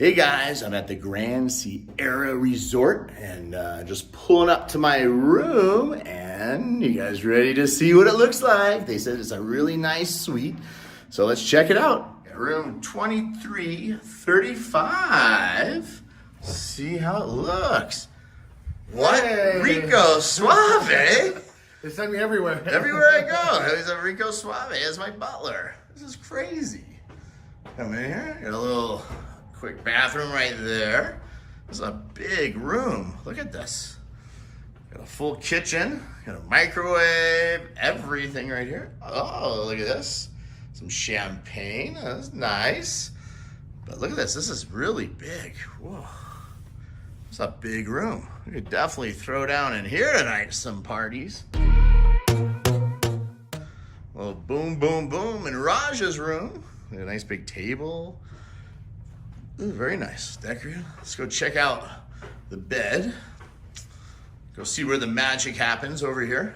Hey guys, I'm at the Grand Sierra Resort and just pulling up to my room, and you guys ready to see what it looks like? They said it's a really nice suite, so let's check it out. Room 2335. See how it looks. What? Hey. Rico Suave? They send me everywhere. Everywhere I go, there's a Rico Suave as my butler. This is crazy. Come in here, got a little quick bathroom right there. This is a big room. Look at this. Got a full kitchen, got a microwave, everything right here. Oh, look at this. Some champagne, that's nice. But look at this, this is really big. Whoa, it's a big room. We could definitely throw down in here tonight some parties. Well, boom, boom, boom in Raja's room. A nice big table. Ooh, very nice, decorated. Let's go check out the bed. Go see where the magic happens over here.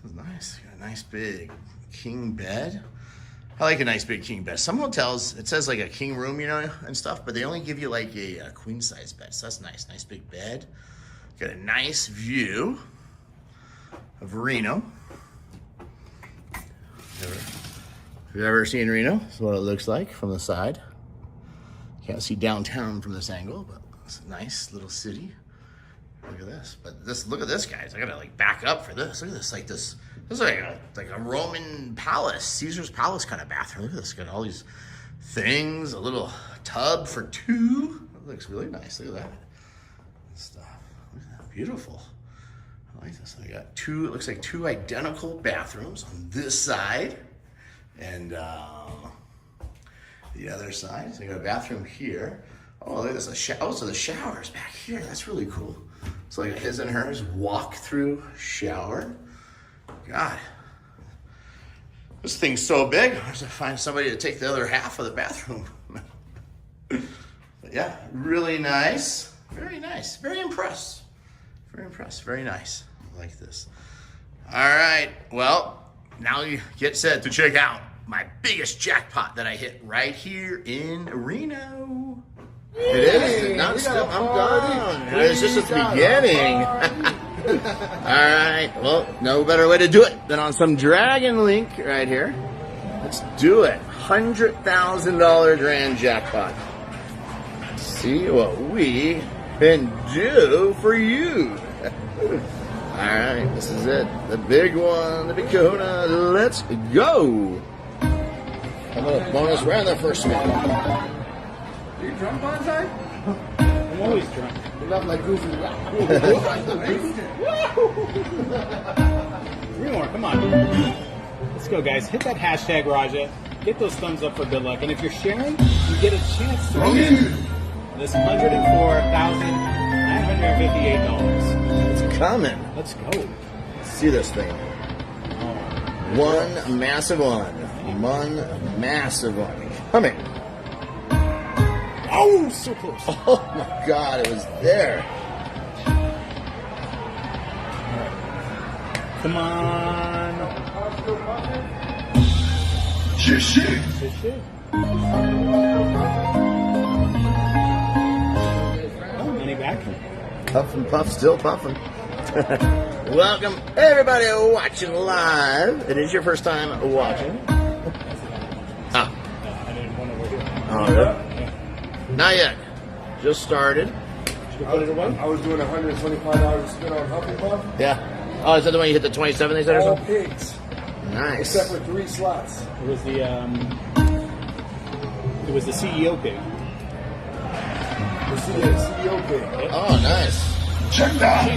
This is nice. Got a nice big king bed. I like a nice big king bed. Some hotels, it says like a king room, you know, and stuff, but they only give you like a queen size bed. So that's nice. Nice big bed. Got a nice view of Reno. If you've ever seen Reno, this is what it looks like from the side. Can't see downtown from this angle, but it's a nice little city. Look at this. But this, look at this, guys. I gotta like back up for this. Look at this. This is like a Roman palace, Caesar's palace kind of bathroom. Look at this. Got all these things. A little tub for two. That looks really nice. Look at that stuff. Look at that. Beautiful. I like this. I got two. It looks like two identical bathrooms on this side, and the other side. So you got a bathroom here. Oh, look at this. Oh, so the shower's back here. That's really cool. It's like his and hers walk-through shower. God, this thing's so big. I have to find somebody to take the other half of the bathroom. But yeah, really nice. Very nice. Very impressed. Very impressed. Very nice. I like this. All right. Well, now you get set to check out my biggest jackpot that I hit right here in Reno. It is. Not still. I'm done. It's just at the beginning. All right. Well, no better way to do it than on some Dragon Link right here. Let's do it. $100,000 grand jackpot. Let's see what we can do for you. All right. This is it. The big one. The big kahuna. Let's go. I'm going to bonus round the first spin. Are you drunk, Bonsai? I'm always drunk. You look like Goofy. Three more, come on. Let's go, guys. Hit that hashtag, Raja. Get those thumbs up for good luck. And if you're sharing, you get a chance to win this $104,958. It's coming. Let's go. Let's see this thing. One massive one. One massive one. Coming. Oh, so close. Oh my God, it was there. Come on. Shit. Oh, money back. Puff and puff, still puffing. Welcome everybody watching live. It is your first time watching. I didn't want to work it. Oh, yeah. Not yet. Just started. I was doing $125 spin on Huffy Puff. Yeah. Oh, is that the one you hit the 27 they said or All something? pigs. Nice. Except for 3 slots. It was the CEO pig. The CEO pig. Oh, nice. Check that. I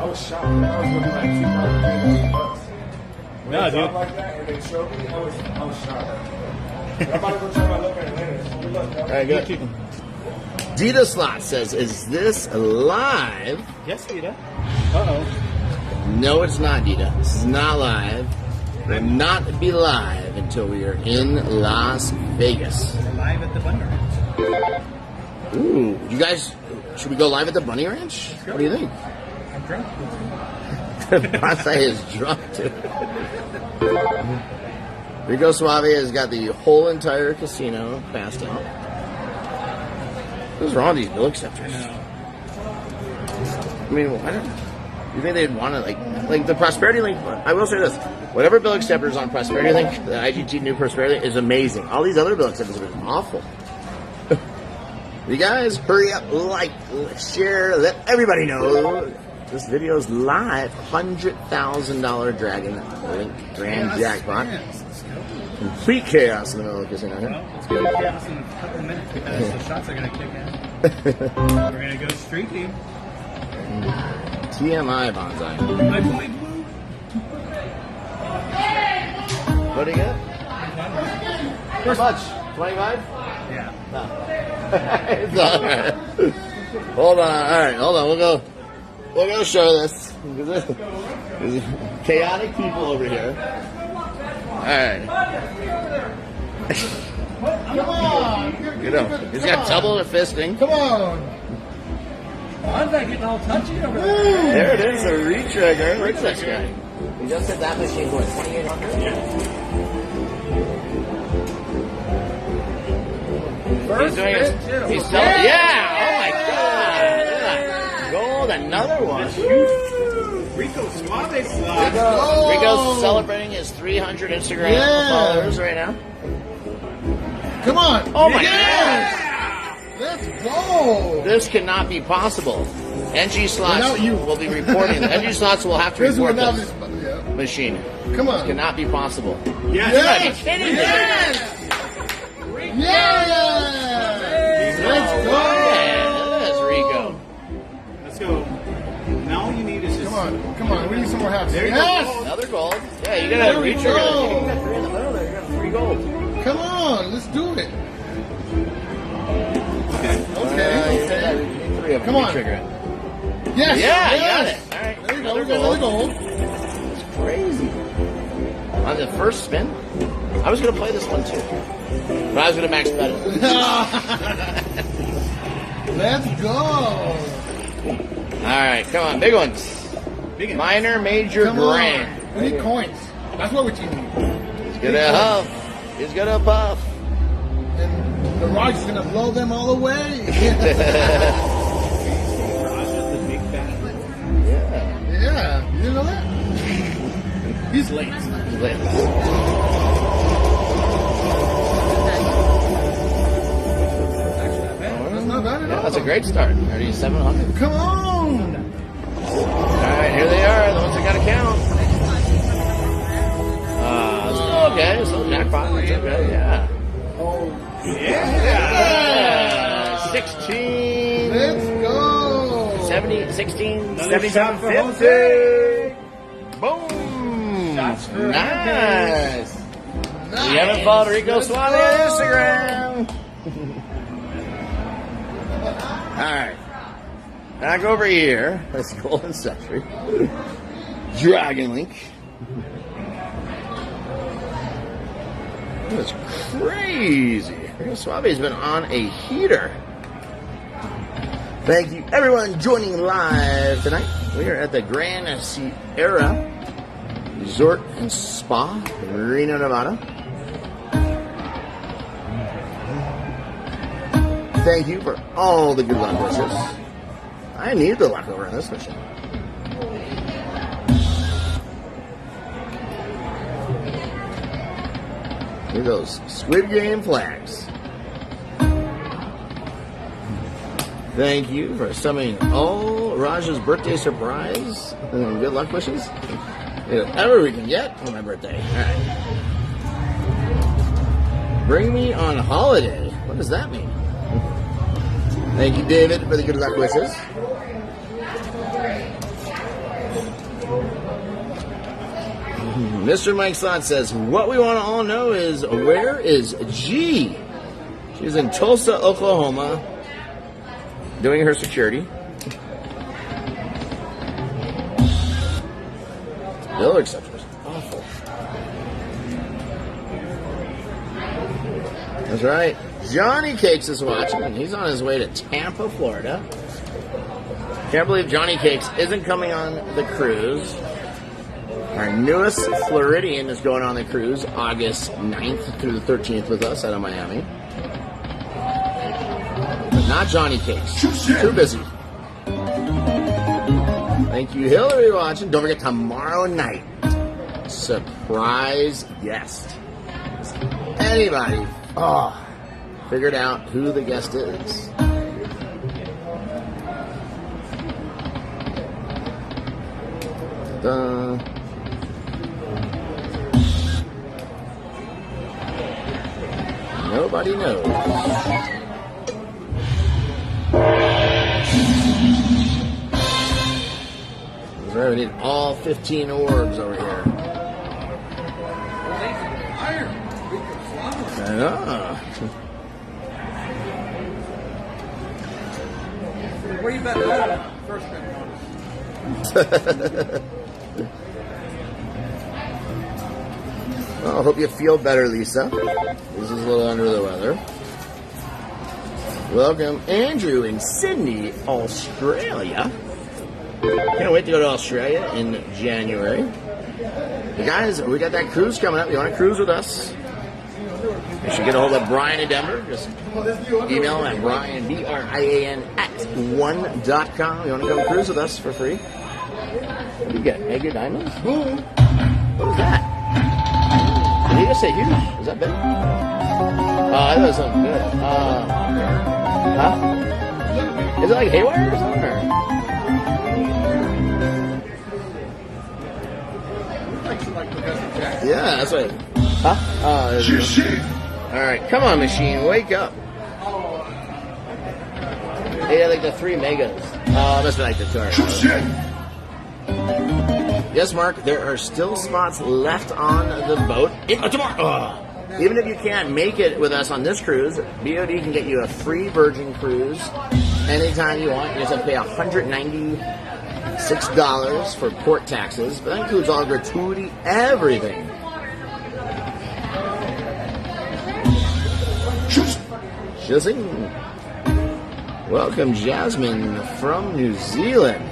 was shocked. I was looking like $200. When No, they dude. dropped like that and they showed me, I was shocked. I'm about to go try my luck at it later. Good luck, All right, good. Dita Slot says, is this live? Yes, Dita. Uh-oh. No, it's not, Dita. This is not live. It will not be live until we are in Las Vegas. We're live at the Bunny Ranch. Ooh, you guys, should we go live at the Bunny Ranch? What do you think? I'm drunk. Bonsai is drunk, too. Rico Suave has got the whole entire casino passed out. What's wrong with these bill acceptors? I mean, I don't know. You think they'd want to, like the Prosperity Link? I will say this. Whatever bill acceptors on Prosperity Link, the IGT new Prosperity Link, is amazing. All these other bill acceptors have been awful. You guys, hurry up, like, share, let everybody know. This video is live. $100,000 Dragon Link Grand Jackpot. Complete chaos in the middle of the casino here. Well, it's going to be chaos in a couple minutes because the shots are going to kick in. We're going to go streaky. TMI Bonsai. My boy Blue. What do you get? How much? 25? Yeah. It's all right. Hold on. All right, hold on. We'll go show this. There's chaotic people over here. All right. Come on. You know, he's got double the fisting. Come on. I'm not getting all touchy over there. There it is, a retrigger. Look at this guy. He just hit that machine for 2,800? Yeah. He's doing it. He's selling. Yeah! Oh my God! Look at that. Gold, another one. Rico Suave Rico's celebrating his 300 Instagram followers right now. Come on. Oh my Yes. Let's go. This cannot be possible. NG Slots Without you. will be reporting. NG Slots will have to This report one now. this machine. Come This on. cannot be possible. Yes. Yes. Kidding me. Yes. Yes. Let's go. Yeah, look at this, Rico. Let's go. Now all you need is just... Come on. We need some more hats. There you Yes. go. Another gold. Yeah, you got There a we retrigger. go. You got 3 in the middle there. You got 3 gold. Come on. Let's do it. Yeah, Okay. you need 3 of them. Come on. Retrigger it. Yes. Yeah, you yes. got it. All right. There you go. Another We got another gold. It's crazy. On the first spin, I was going to play this one too. But I was going to max bet it. Let's go. All right, come on. Big ones. Big ones. Minor, major, Come grand. on. We need coins. That's what we need. He's going to huff. He's going to puff. And the Rock's is gonna blow them all away. Raja's the big bad. Yeah. Yeah, you didn't know that? He's late. That's not bad at all. That's a great start. 3,700. Come on. All right, here they are. The ones that got to count. Still okay. Still jackpot. That's okay. Yeah. Oh, Yeah. 16. let's go. 70, 16, Another 77, shot for 50. Boom. Shots for Nice. You haven't followed Rico Suave on Instagram. All right. Back over here. That's Golden Century. Dragon Link. That's crazy. Rico Suave's been on a heater. Thank you, everyone, joining live tonight. We are at the Grand Sierra Resort and Spa in Reno, Nevada. Thank you for all the good luck wishes. I need the luck over in this mission. Look at those Squid Game flags. Thank you for summoning all Raj's birthday surprise and good luck wishes. Whatever we can get on my birthday. All right. Bring me on holiday. What does that mean? Thank you, David, for the good luck wishes. Mr. Mike Slot says, what we want to all know is, where is G? She's in Tulsa, Oklahoma, doing her security. Bill acceptors. Awful. That's right. Johnny Cakes is watching, and he's on his way to Tampa, Florida. Can't believe Johnny Cakes isn't coming on the cruise. Our newest Floridian is going on the cruise August 9th through the 13th with us out of Miami. But not Not Johnny Cakes. Too busy. Thank you, Hillary, watching. Don't forget tomorrow night. Surprise guest. Anybody figured out who the guest is? Nobody knows. We need all 15 orbs over here. I know. Where you bet that first bet? Well, I hope you feel better, Lisa. This is a little under the weather. Welcome, Andrew in Sydney, Australia. Can't wait to go to Australia in January. Hey guys, we got that cruise coming up. You want to cruise with us? You should get a hold of Brian in Denver. Just email him at Brian, BRIAN @1.com. You want to come cruise with us for free? What do you get? Egg your diamonds? What is that? Did he just say huge? Is that big? Oh, I thought it was something good. Huh? Is it like haywire or something? Or? Yeah, that's right. Huh? All right, come on, machine, wake up. Hey, I like the 3 megas. Oh, must be like the 200. Yes, Mark, there are still spots left on the boat. Tomorrow. Even if you can't make it with us on this cruise, BOD can get you a free Virgin cruise anytime you want. You just have to pay $196 for port taxes, but that includes all gratuity, everything. Shizzing. Welcome, Jasmine from New Zealand.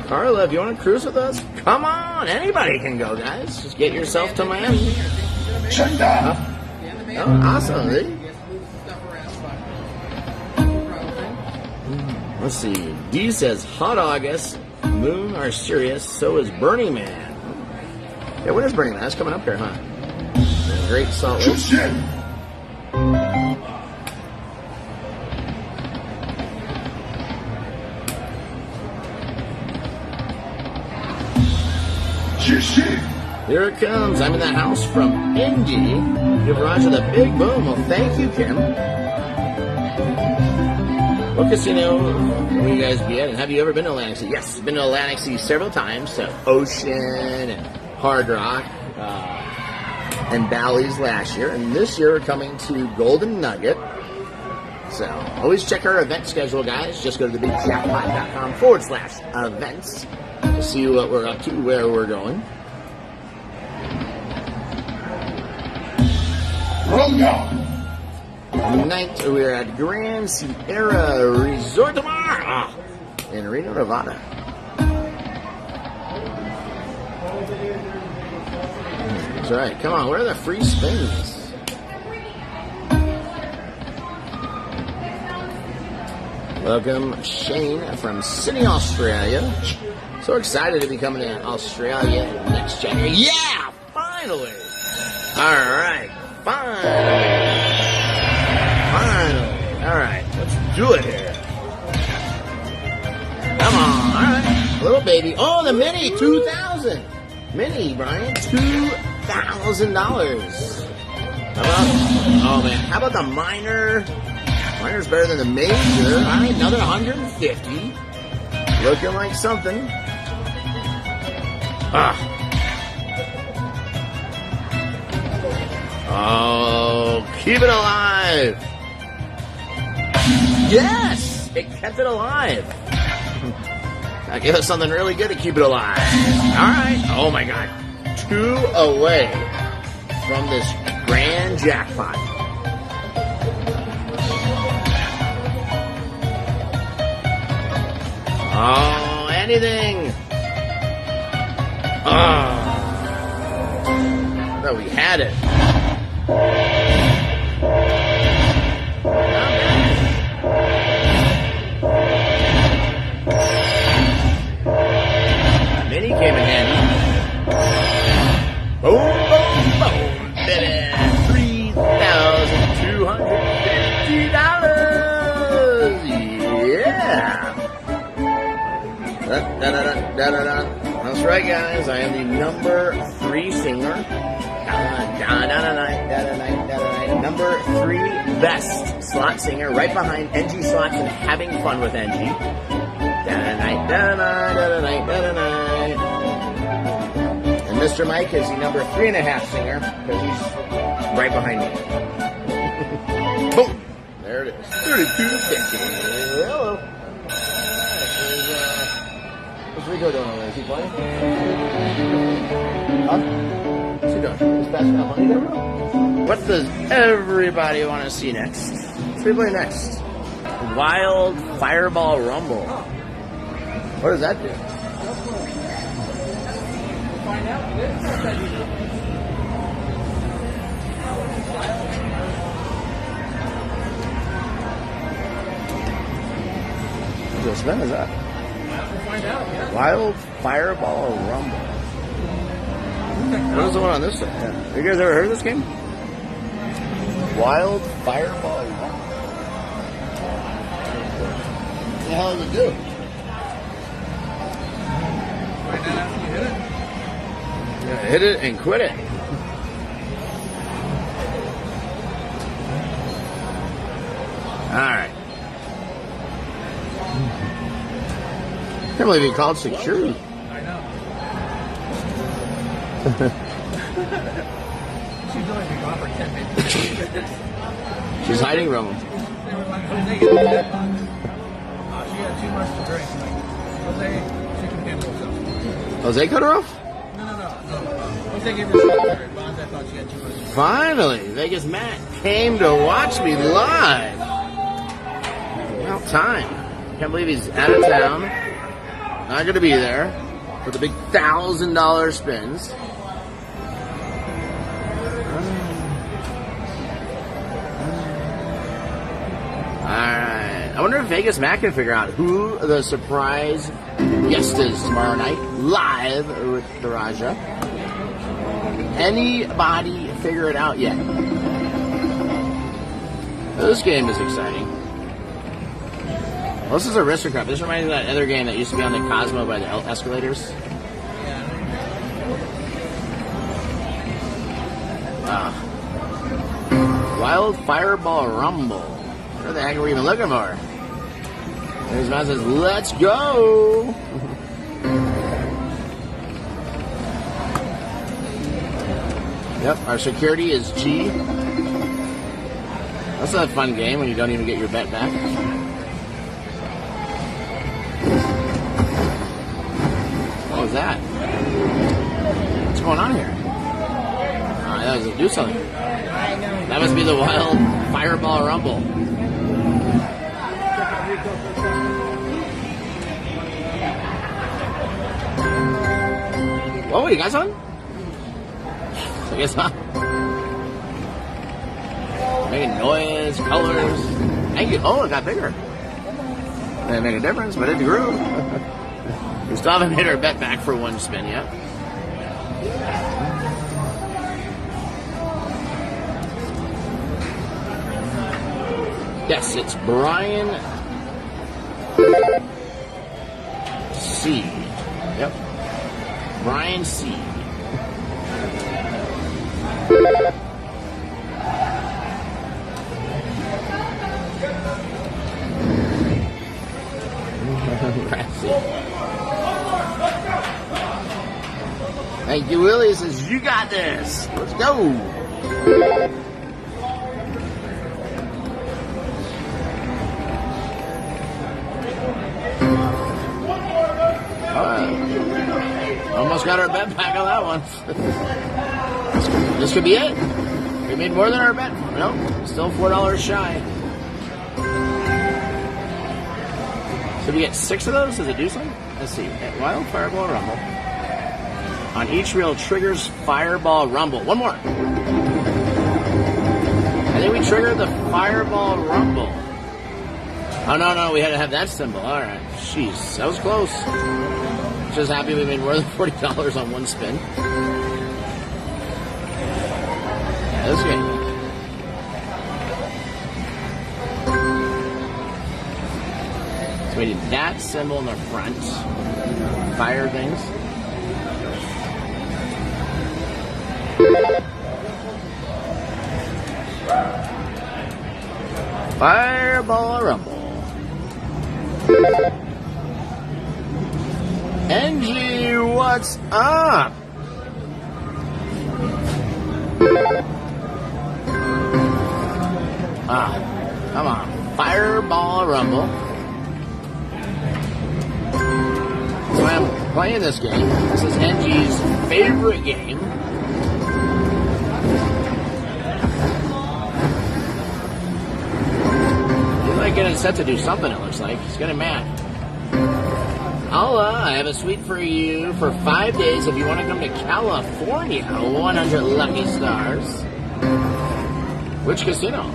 Carla, if you want to cruise with us, come on. Anybody can go, guys. Just get yourself to Miami. Oh, awesome. See? Let's see. D says, hot August, moon are serious, so is Burning Man. Yeah, when is Burning Man? That's coming up here, huh? Great Salt Lake. Here it comes. I'm in the house from Indy. Give Roger the big boom. Well, thank you, Kim. What casino will you guys be at? And have you ever been to Atlantic Sea? Yes, been to Atlantic Sea several times. To Ocean and Hard Rock and Bally's last year. And this year we're coming to Golden Nugget. So always check our event schedule, guys. Just go to thebigjackpot.com/events to see what we're up to, where we're going. Tonight we're at Grand Sierra Resort in Reno, Nevada. That's right. Come on, where are the free spins? Welcome, Shane from Sydney, Australia. So excited to be coming to Australia next January. Yeah, finally. All right, finally. All right, let's do it here. Come on. All right, little baby. Oh, the mini, 2,000. Mini, Brian, $2,000. How about? Oh man, how about the minor? Minor's better than the major. All right, another 150. Looking like something. Oh, keep it alive. Yes, it kept it alive. Now give us something really good to keep it alive. All right. Oh my God, 2 away from this grand jackpot. Oh, anything. Oh, no, we had it. Not bad. Da-da-da. That's right, guys. I am the number 3 singer. Number 3 best slot singer, right behind NG Slots and Having Fun with NG. And Mr. Mike is the number 3.5 singer because he's right behind me. Boom! There it is. 32.50. Hello. What's Rico doing over there? Is he playing? Huh? What's he doing? He's passing out money there? What does everybody want to see next? What's we play next? Wild Fireball Rumble. What does that do? Find out. What spin is that? Find out, yeah. Wild Fireball Rumble. What was the one on this side? Yeah. You guys ever heard of this game? Wild Fireball Rumble. What the hell does it do? Find out after you hit it. Yeah, hit it and quit it. Alright. I can't believe he called security. I know. She's only been gone for 10 minutes. She's hiding from him. They were like, Jose, get the Jackpot. She had too much to drink. Like, Jose, she can handle herself. Jose cut her off? No. Jose gave her some better. Bonds, I thought she had too much. Finally, Vegas Matt came to watch me live. About time. Can't believe he's out of town. Not going to be there for the big $1,000 spins. Alright. I wonder if Vegas Matt can figure out who the surprise guest is tomorrow night, live with the Raja. Anybody figure it out yet? This game is exciting. Well, this is Aristocrat. This reminds me of that other game that used to be on the Cosmo by the escalators. Wild Fireball Rumble. What the heck are we even looking for? There's man says, let's go! Yep, our security is G. That's a fun game when you don't even get your bet back. What was that? What's going on here? That was do something. That must be the Wild Fireball Rumble. Whoa, you got something? I guess not. Making noise, colors. Thank you. Oh, it got bigger. Didn't make a difference, but it grew. We still haven't hit our bet back for one spin yet. Yes, it's Brian C. Yep. Brian C. Thank you, Willie. Says, you got this. Let's go. Almost got our bet back on that one. This could be it. We made more than our bet. Nope, still $4 shy. So we get 6 of those? Does it do something? Let's see. Wild Fireball Rumble. On each reel triggers Fireball Rumble. One more. I think we triggered the Fireball Rumble. Oh, no, we had to have that symbol. All right. Jeez, that was close. Just happy we made more than $40 on one spin. Yeah, this game. We did that symbol in the front. Fire things. Fireball Rumble. NG, what's up? Come on. Fireball Rumble. So I'm playing this game. This is NG's favorite game. He's like getting set to do something, it looks like. He's getting mad. Allah, I have a suite for you for 5 days if you want to come to California. 100 lucky stars. Which casino?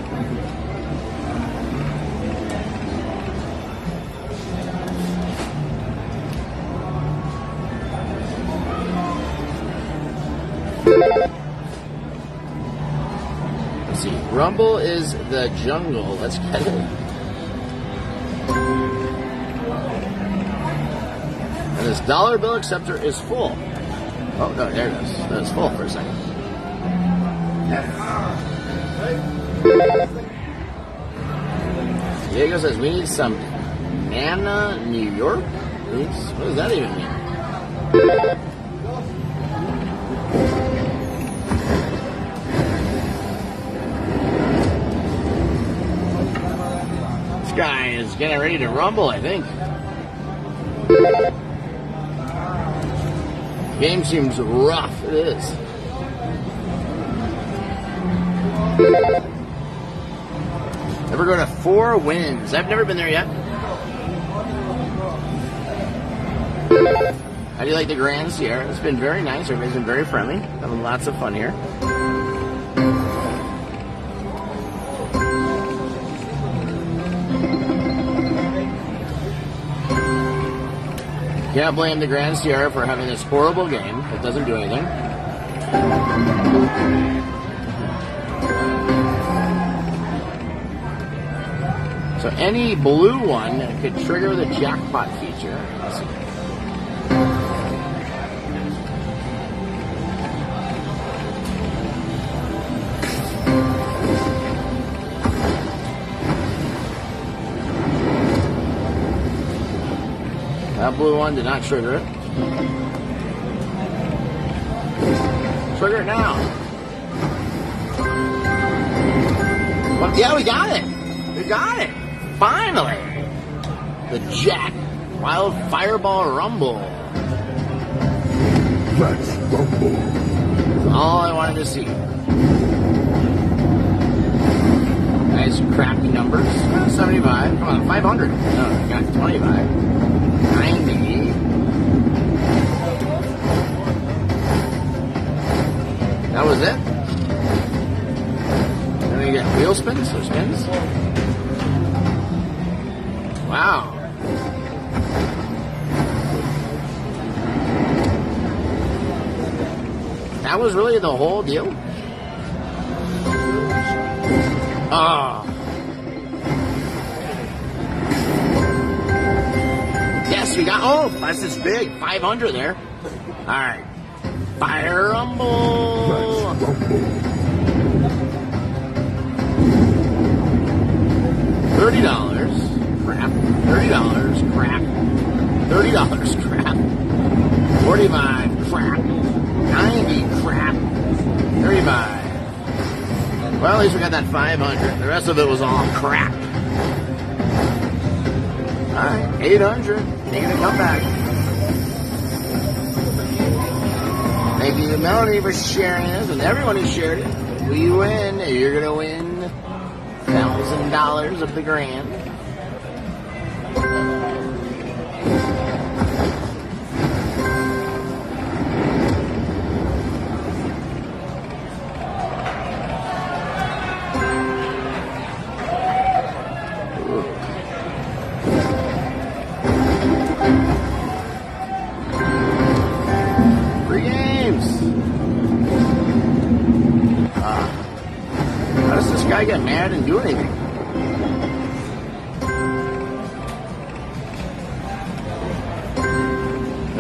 Let's see. Rumble is the jungle. Let's get it. And this dollar bill acceptor is full. Oh, no, there it is. That was full for a second. Diego says, we need some Nana, New York? What does that even mean? This guy is getting ready to rumble, I think. Game seems rough. It is. Never go to 4 wins. I've never been there yet. How do you like the Grand Sierra? It's been very nice. Everybody's been very friendly. Having lots of fun here. Can't blame the Grand Sierra for having this horrible game. It doesn't do anything. So any blue one could trigger the jackpot feature. Let's see. That blue one did not trigger it. Trigger it now. Well, yeah, we got it. We got it. Finally. The Jack Wild Fireball Rumble. Let's rumble. That's all I wanted to see. Nice crappy numbers. 75. Come on, 500. No, I got 25. 90. That was it. Then we get wheel spins or spins. Wow. That was really the whole deal? Oh. Yes, we got, oh, that's this big, 500 there. All right. Fire Rumble. Let's rumble. $30. Crap. $30. Crap. $30. Crap. 45. Crap. 90. Crap. 35. Well, at least we got that 500. The rest of it was all crap. Alright, 800. Making a comeback. Thank you, Melanie, for sharing this, and everyone who shared it. We win. You're going to win $1,000 of the grand. Get mad and do anything.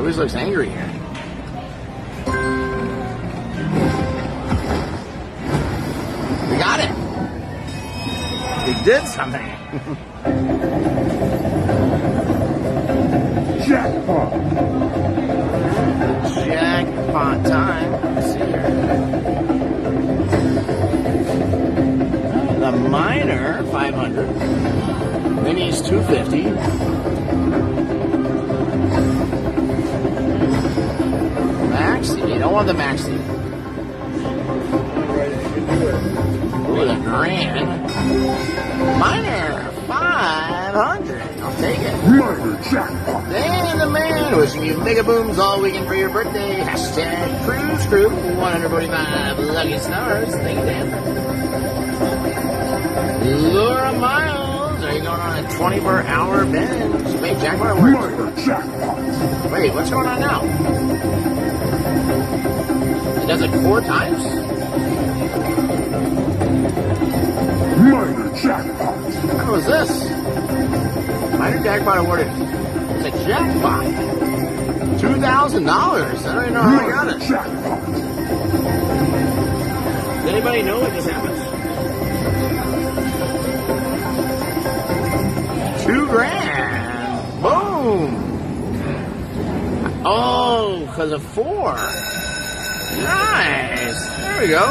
always looks angry here. We got it. We did something. Jackpot. Jackpot time. Let's see here. The minor, 500. Minis, 250. Maxi. You don't want the Maxi. Ooh, the grand. Minor, 500. I'll take it. Minor jackpot. Dan the man, wishing you mega booms all weekend for your birthday. Hashtag cruise crew, 145 lucky stars. Thank you, Dan. Laura Miles, are you going on a 24-hour binge? Wait, Jackpot works. Minor jackpot. Wait, what's going on now? It does it 4 times? Minor jackpot. What was this? Minor jackpot awarded. It's a jackpot. $2,000. I don't even know how I got it. Jackpot. Does anybody know what just happened? $2,000. Boom. Oh, because of 4. Nice. There we go.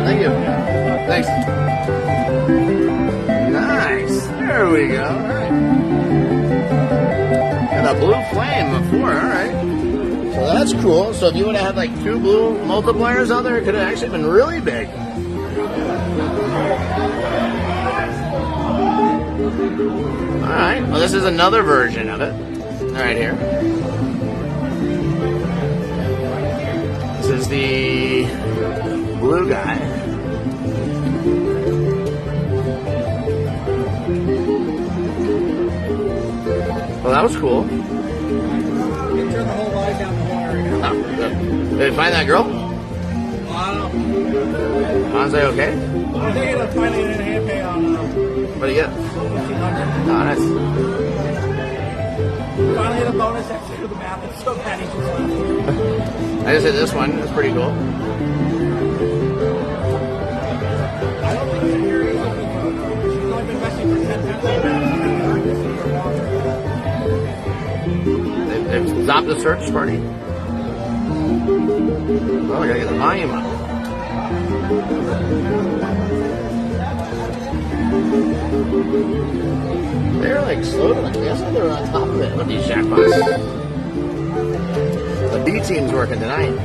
Thank you. Thanks. Nice. There we go. All right. And a blue flame of 4. All right. So that's cool. So if you would have had like 2 blue multipliers out there, it could have actually been really big. All right. Well, this is another version of it. All right, here. This is the blue guy. Well, that was cool. You can turn the whole light down the whole area. Oh, good. Did they find that girl? Well, I don't know. Hanze okay? I think it'll finally get a hand pay on What do you get? 1,500. Oh, nice. Finally hit a bonus extra for the math. It's so bad he just left. I just hit this one. It's pretty cool. I don't think she's here either. She's only been messing for 10 minutes. They've stopped the search party. Well, I gotta get the volume up. They're like slow to like, yes, they're on top of it. What are these jackpots? The B team's working tonight.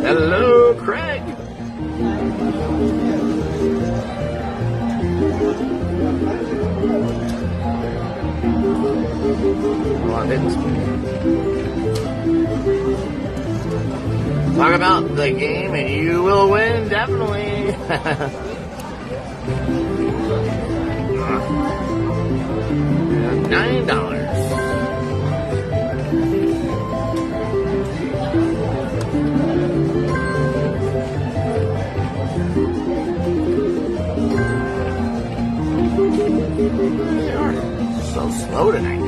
Hello, Craig. Talk about the game and you will win, definitely. $9. They are so slow tonight.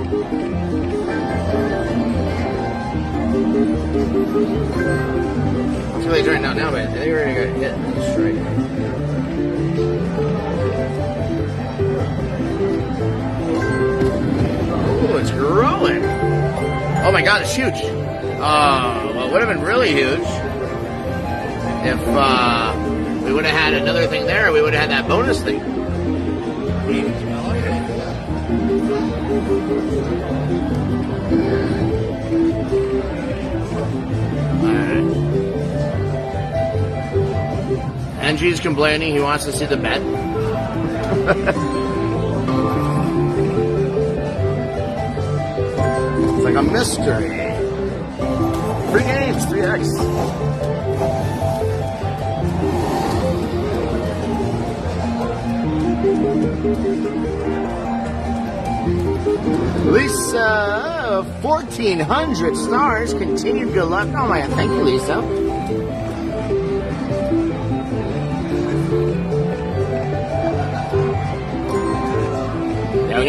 It's really turning out now, but they already got hit and straight. Oh, it's growing. Oh my God, it's huge. Well, it would have been really huge if we would have had another thing there. We would have had that bonus thing. Angie's complaining he wants to see the bet. It's like a mystery. Free games, 3x. Lisa, 1,400 stars. Continued good luck. Oh my God, thank you, Lisa.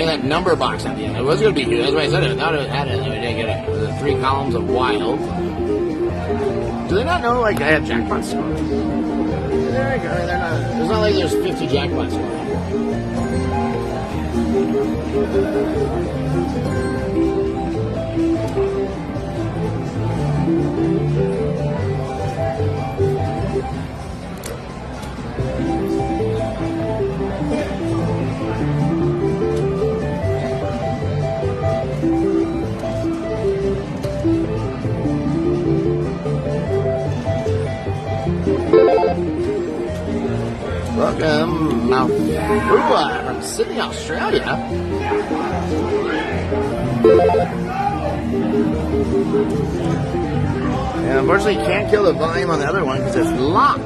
Look at that number box at the end. It was going to be huge. That's why I said it. I thought it had it. We didn't get it. The 3 columns of wild. Do they not know, like, I have jackpots? They're not, it's not like there's 50 jackpots. Welcome, Malfrua from Sydney, Australia. And unfortunately, you can't kill the volume on the other one because it's locked.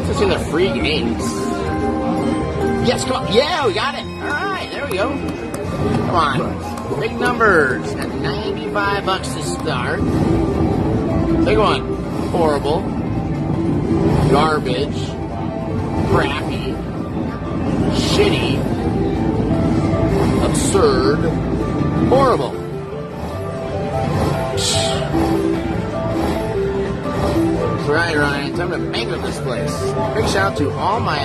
Let's see the free games. Yes, come on. Yeah, we got it. All right, there we go. Come on. Big numbers at $95 to start. Big one. Horrible. Garbage. Crappy. Shitty. Absurd. Horrible. That's right, Ryan. Time to bankrupt this place. Big shout out to all my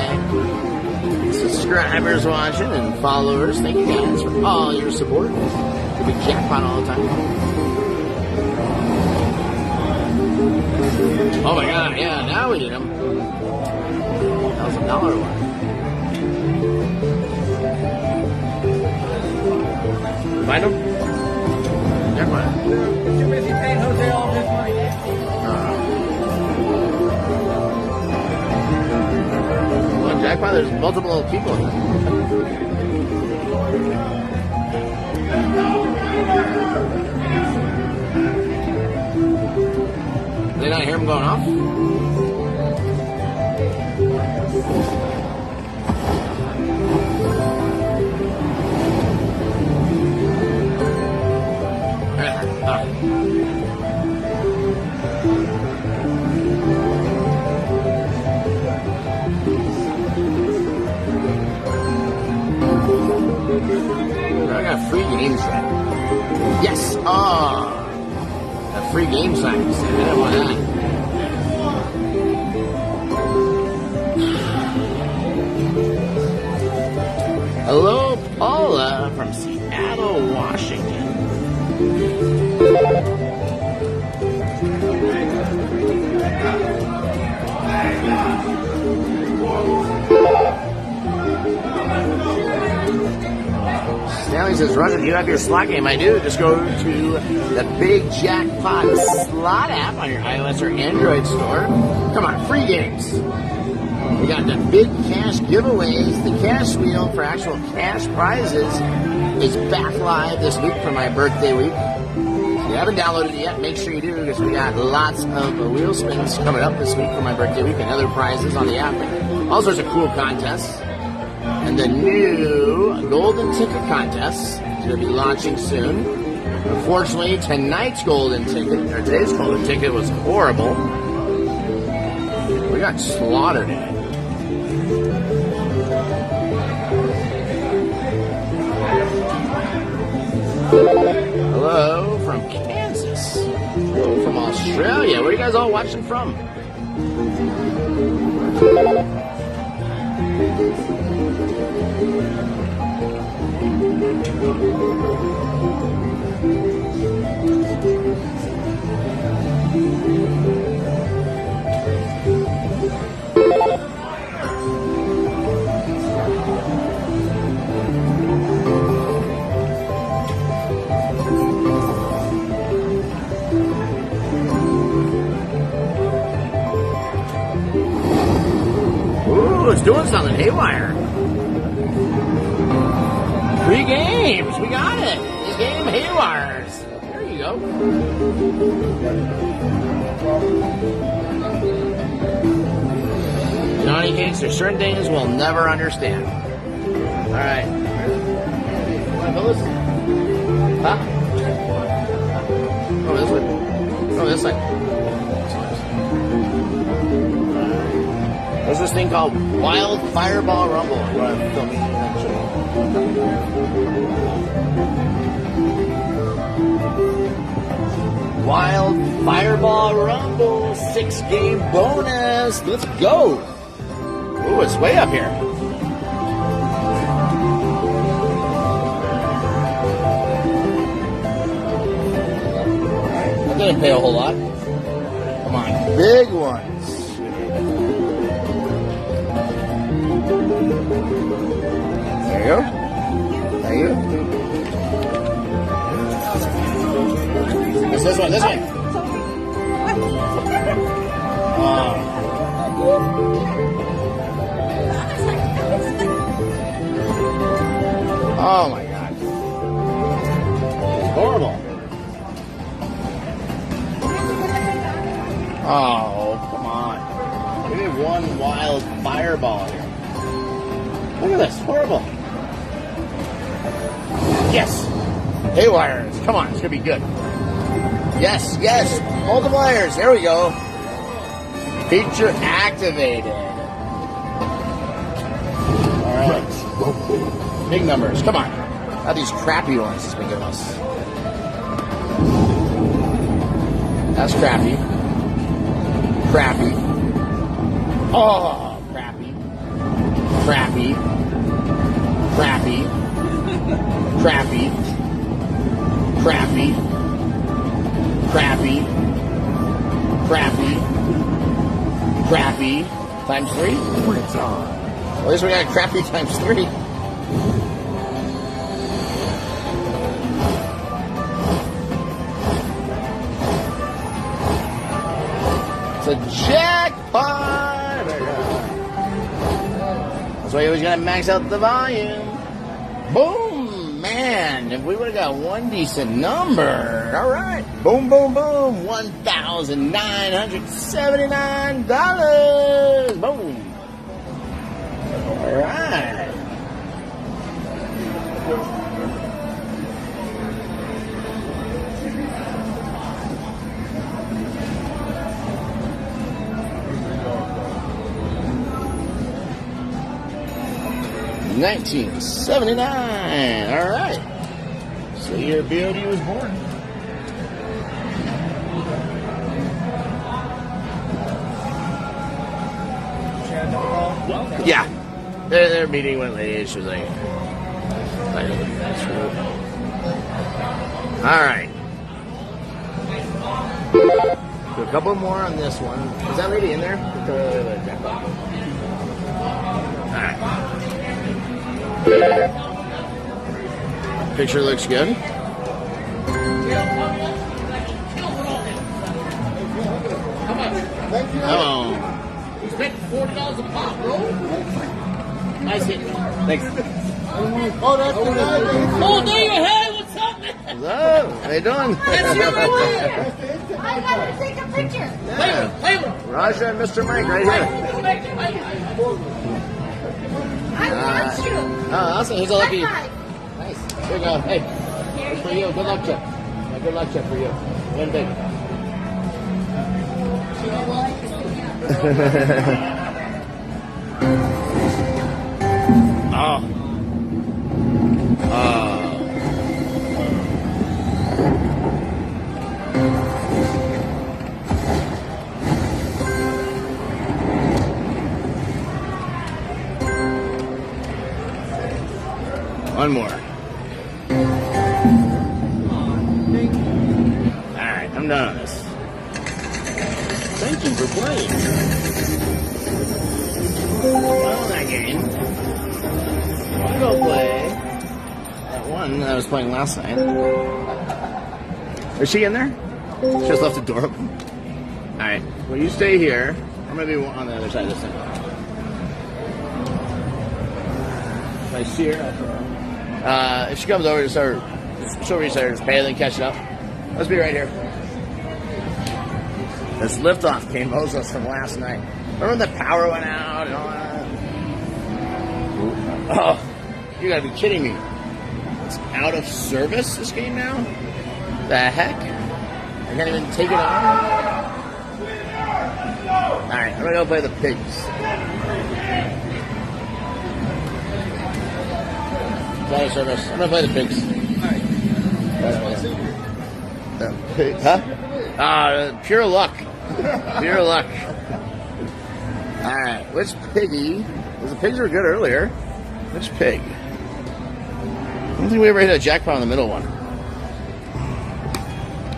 subscribers watching and followers. Thank you guys for all your support. We jackpot all the time. Oh my god, yeah, now we need them. $1,000 one. Find them? Jackpot. Too busy paying Jose all his money. Jackpot, there's multiple people in there. Did they not hear him going off? I got a free game set. Yes! Oh! A free game set. I didn't want that. Hello, Paula from Seattle, Washington. Stanley says, Roger, do you have your slot game? I do. Just go to the Big Jackpot slot app on your iOS or Android store. Come on, free games. We got the big cash giveaways. The cash wheel for actual cash prizes is back live this week for my birthday week. If you haven't downloaded it yet, make sure you do because we got lots of wheel spins coming up this week for my birthday week and other prizes on the app. All sorts of cool contests. And the new golden ticket contest is going to be launching soon. Unfortunately, tonight's golden ticket, or today's golden ticket, was horrible. We got slaughtered in it. Hello from Kansas. Hello from Australia. Where are you guys all watching from? Ooh, it's doing something haywire. Free games, we got it. The game haywires. There you go. Johnny Cakes, there's certain things we'll never understand. All right. Huh? Oh, this way. Oh, this side. There's this thing called Wild Fireball Rumble. You want to film me? Wild Fireball Rumble 6-game bonus. Let's go. Ooh, it's way up here. I didn't pay a whole lot. Come on, big ones. There you go. Thank you. This one, this one. Oh my God. It's horrible. Oh, come on. We need one wild fireball here. Look at this. Horrible. Yes. Haywires. Come on. It's going to be good. Yes, yes. Multipliers. There we go. Feature activated. All right. Big numbers. Come on. Not these crappy ones he's been giving us. That's crappy. Crappy. Oh, crappy. Crappy. Crappy. Crappy. Crappy. Crappy. Crappy. Crappy. Times 3? It's on. Well, at least we got crappy times 3. It's a jackpot! That's why you always gotta max out the volume. Boom! Man, if we would have got one decent number. Alright. Boom, boom, boom. $1,979. Boom. Alright. $19.79. All right. So your BOD was born. Yeah. Their meeting went late. She was like, all right. Do a couple more on this one. Is that lady in there? All right. Picture looks good. Oh. You spent $40 a pop, bro. Nice hit. Thanks. Oh, that's the guy. Oh, there you have. What's up, man? What's up? How you doing? That's you right there. I gotta take a picture. Play with him. Raja and Mr. Mike right here. I want you. Oh, awesome. Here's a lucky. High Nice. Here you go. Hey, it's for you. Good luck chip. Yeah, good luck chip for you. Win big. Oh. One more. Alright, I'm done on this. Thank you for playing. Well, that game. I'll go play that one that I was playing last night. Is she in there? She just left the door open. Alright, well, you stay here. I'm going to be on the other side of this thing. If I see her, I'll throw her. If she comes over to start, she'll reach there, just pay, then catch it up. Let's be right here. This liftoff game owes us from last night. Remember when the power went out and all that? Oh, you gotta be kidding me. It's out of service, this game now? The heck? can't even take it on. Alright, I'm gonna go play the pigs. Water service. I'm gonna play the pigs. Huh? Pure luck. Pure luck. Alright, which piggy? Because the pigs were good earlier. Which pig? I don't think we ever hit a jackpot on the middle one.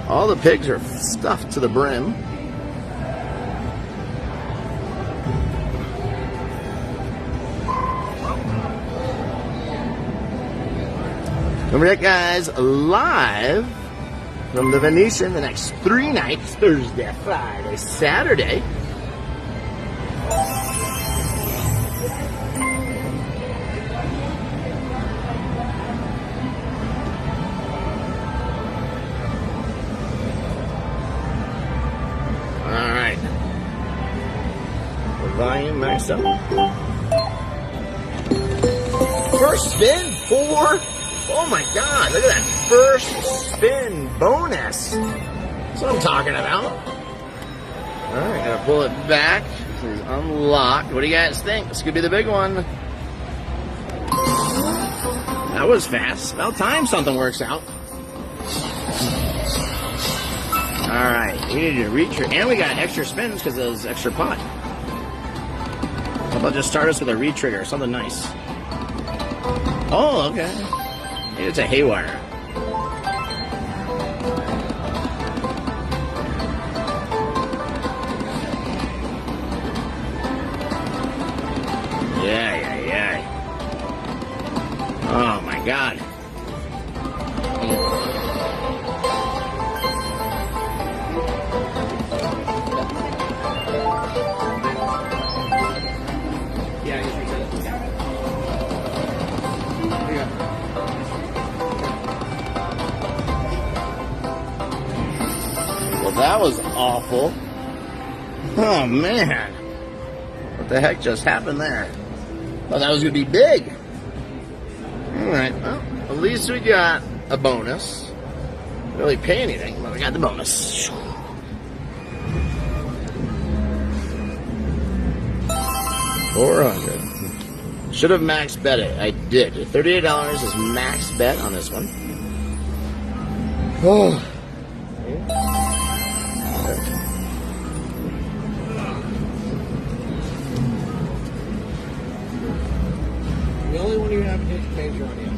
All the pigs are stuffed to the brim. Remember that, guys, live from the Venetian the next 3 nights, Thursday, Friday, Saturday. All right. The volume maxed up. First spin, 4. Oh my God, look at that first spin bonus. That's what I'm talking about. All right, gotta pull it back. This is unlocked. What do you guys think? This could be the big one. That was fast. About time something works out. All right, we need to reach, and we got extra spins because of those extra pot. How about just start us with a re-trigger, something nice. Oh, okay. It's a haywire. Yeah. Oh my God. That was awful. Oh man. What the heck just happened there? Thought that was going to be big. Alright, well, at least we got a bonus. Didn't really pay anything, but we got the bonus. $400. Should have max bet it. I did. $38 is max bet on this one. Oh. The only one you have to get major on you.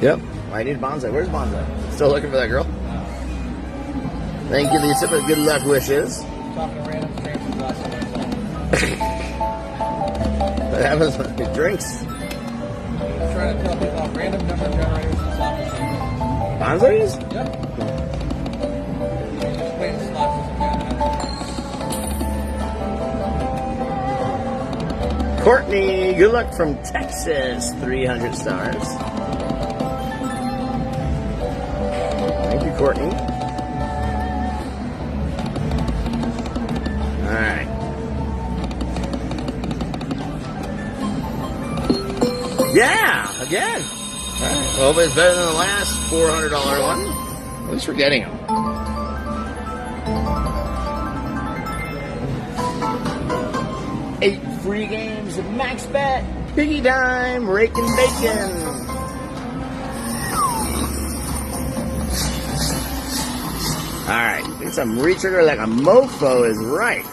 Yep. I need Bonsai. Where's Bonsai? Still looking for that girl? Thank you, Lisa, for good luck wishes. Talking to random strangers last night. What happens with the drinks? I'm trying to tell people about random number generators and slot machines. Bonsai's? Yep. Just playing slots as a Courtney, good luck from Texas. 300 stars. Thank you, Courtney. Alright. Yeah, again. Alright. Well, it's better than the last $400 one. At least we're getting them. Free games of max bet, piggy dime, raking bacon. Alright, get some re-trigger like a mofo is right.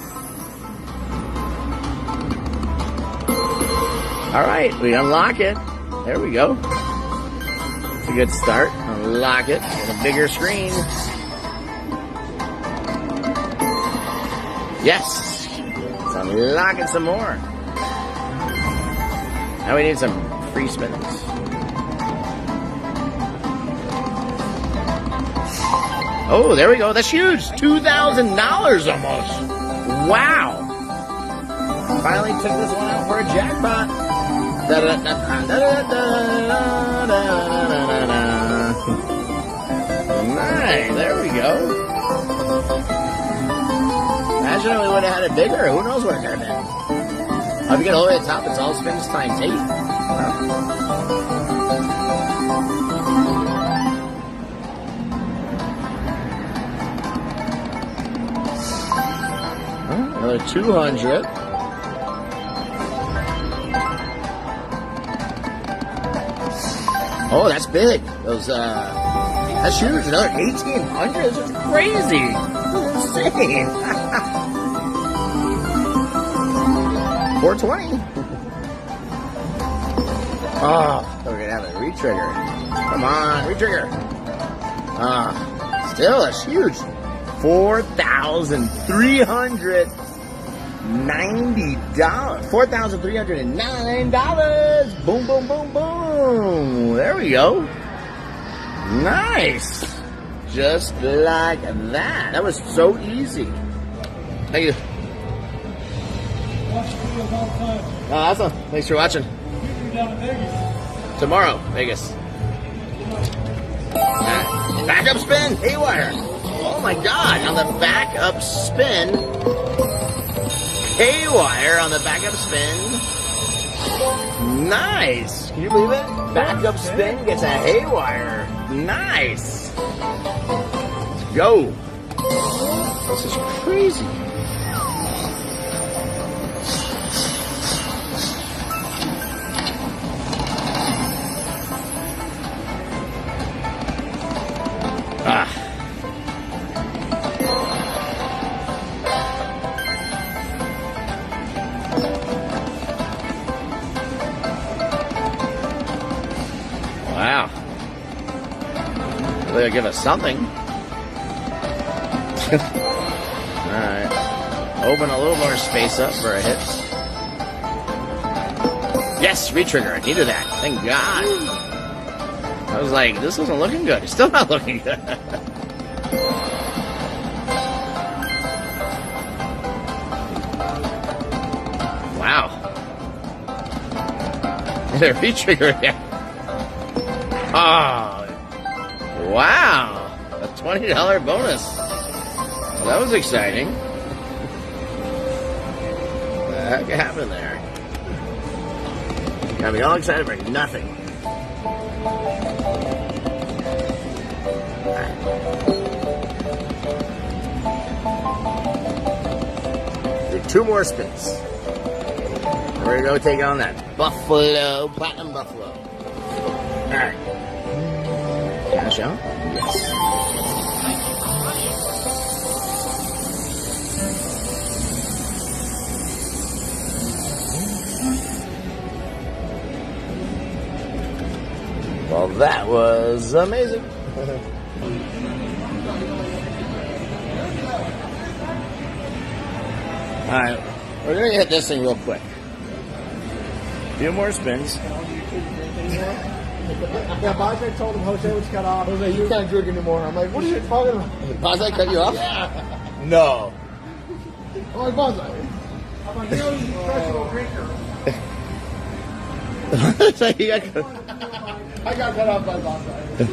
Alright, we unlock it. There we go. It's a good start. Unlock it. Get a bigger screen. Yes. Unlocking some more. Now we need some free spins. Oh, there we go. That's huge. $2,000 almost. Wow. Finally took this one out for a jackpot. Nice. There we go. Imagine if we would have had it bigger. Who knows what it could have been. If you get all the way to the top, it's all spins times 8. Another 200. Oh, that's big. Those, that's huge. Another 1,800. This is crazy. Insane. 420. Oh, we're gonna have a retrigger. Come on, retrigger. Still, that's huge. $4,390. $4,309. Boom, boom, boom, boom. There we go. Nice. Just like that. That was so easy. Thank you. Oh, awesome. Thanks for watching. Tomorrow, Vegas. Backup spin, haywire. Oh my God, on the backup spin. Haywire on the backup spin. Nice. Can you believe it? Backup spin gets a haywire. Nice. Let's go. This is crazy. Wow. They'll give us something. Alright. Open a little more space up for a hit. Yes, retrigger. I needed that. Thank God. I was like, this isn't looking good. It's still not looking good. Wow. They're retrigger again. Oh, wow. A $20 bonus. Well, that was exciting. What the heck happened there? Got me all excited for nothing. Do 2 more spins. We're going to go take on that Buffalo, Platinum Buffalo. Alright. Cash out? Yes. Well, that was amazing. Alright, we're going to hit this thing real quick. A few more spins. Yeah, Bajai told him Jose was cut off. Jose, you can't drink anymore. I'm like, what are you talking about? Bajai cut you off? Yeah. No. I'm like, Bajai. I'm like, you know, he's a professional drinker. So he got I got cut off by Bajai.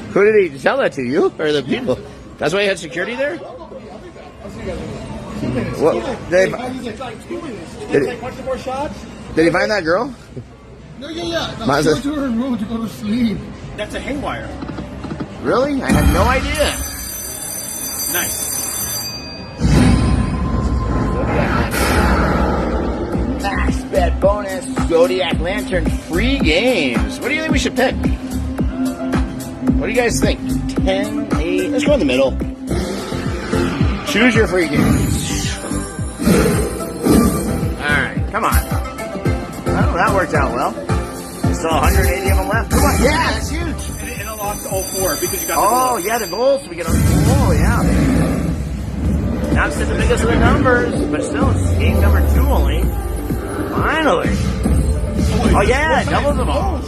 Who did he tell that to? You or the people? That's why you had security there? I'll see you guys in 2 minutes. What? Did, It's like 2 minutes. Did It's like, watch some more shots. did he find that girl? No, yeah. No, Mine's she a- went to her room to go to sleep. That's a haywire. Really? I had no idea. Nice. Max bet bonus, Zodiac Lantern, free games. What do you think we should pick? What do you guys think? 10, 8, let's go in the middle. Choose your free games. Alright, come on. Well, that worked out well. Still 180 of them left. Come on, yeah, that's huge. And it unlocks all 4 because you got the Oh, yeah, the goals. We get on. Oh, yeah. Not the biggest of the numbers, but still, it's game number 2 only. Finally. Oh, yeah, doubles them all.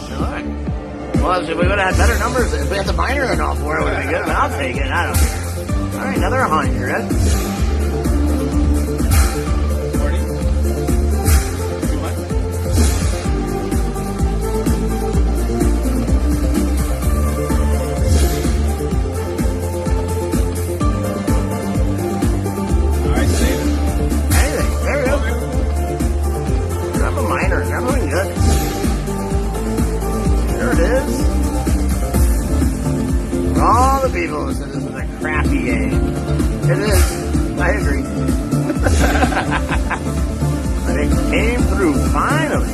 Well, if we would have had better numbers, if we had the minor and all 4, it would have been good, but I'll take it. I don't care. All right, another 100. 40. Too much? All right, save it. Anything. There we go. Grab a minor. Grab something good. There it is. For all the people who said this was a crappy game. It is. through finally.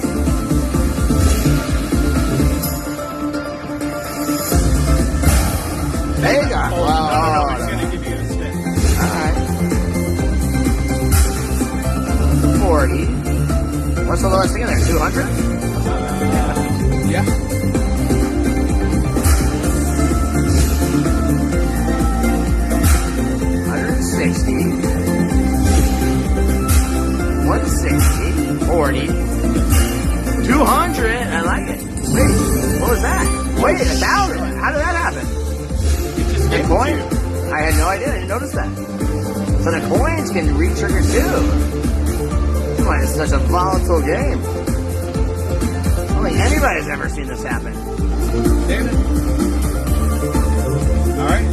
There you go. Wow. It's gonna give you a spin. Alright. 40. What's the lowest thing in there? 200? Yeah. 160. 160. 40. 200. I like it. Wait, what was that? Wait, 1,000. How did that happen? The coin? I had no idea. I didn't notice that. So the coins can re-trigger too. Boy, it's such a volatile game. I don't think anybody's ever seen this happen. David. All right.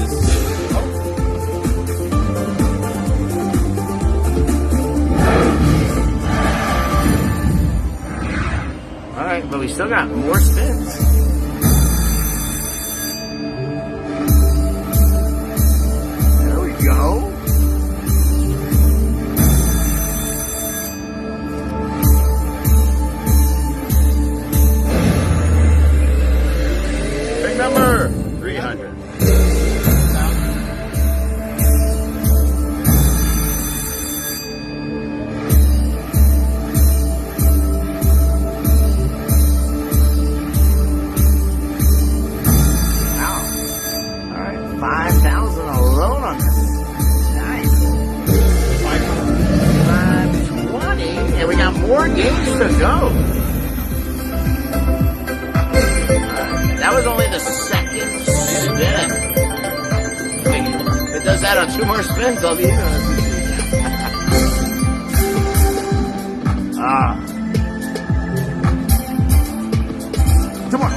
All right, but we still got more spins. There we go. Big number, 300. All right, 5,000 alone on this. Nice. 520, and we got more games to go. That was only the second spin. If it does that on 2 more spins, I'll be in on it. Come on.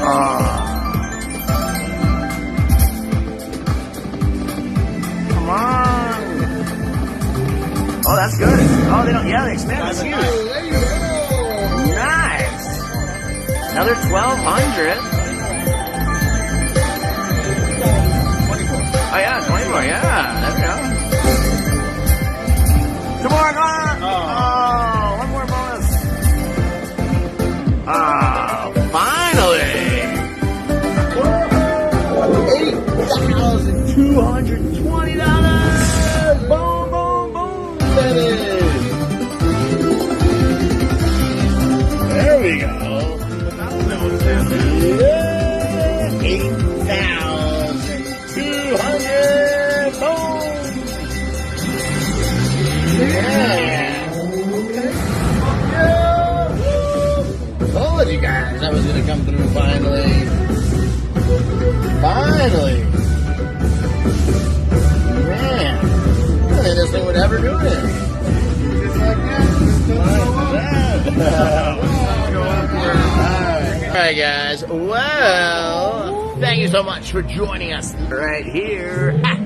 Come on. Oh, that's good. Oh, they don't. Yeah, they expand. That's huge. Nice. Another 1,200. Oh yeah, 24. Yeah, there we go. Come on, come on. Oh, one more bonus. Oh, finally. $8,220. Boom, boom, boom, baby. There we go. Yeah, 8,200. Boom. Yeah. Okay. Told you guys that was gonna come through finally. Finally. Man. I didn't think this thing would ever do it. Just like that. Alright guys, well, thank you so much for joining us right here at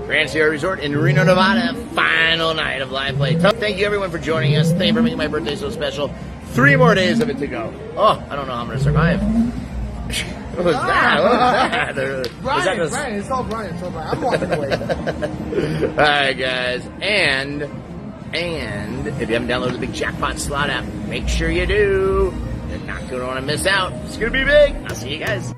Grand Sierra Resort in Reno, Nevada. Final night of live play. Thank you everyone for joining us. Thank you for making my birthday so special. 3 more days of it to go. Oh, I don't know how I'm going to survive. What was that? What was that? Brian, it's all Brian. I'm walking away. Alright guys, and if you haven't downloaded the big Jackpot slot app, make sure you do. You're not going to want to miss out. It's going to be big. I'll see you guys.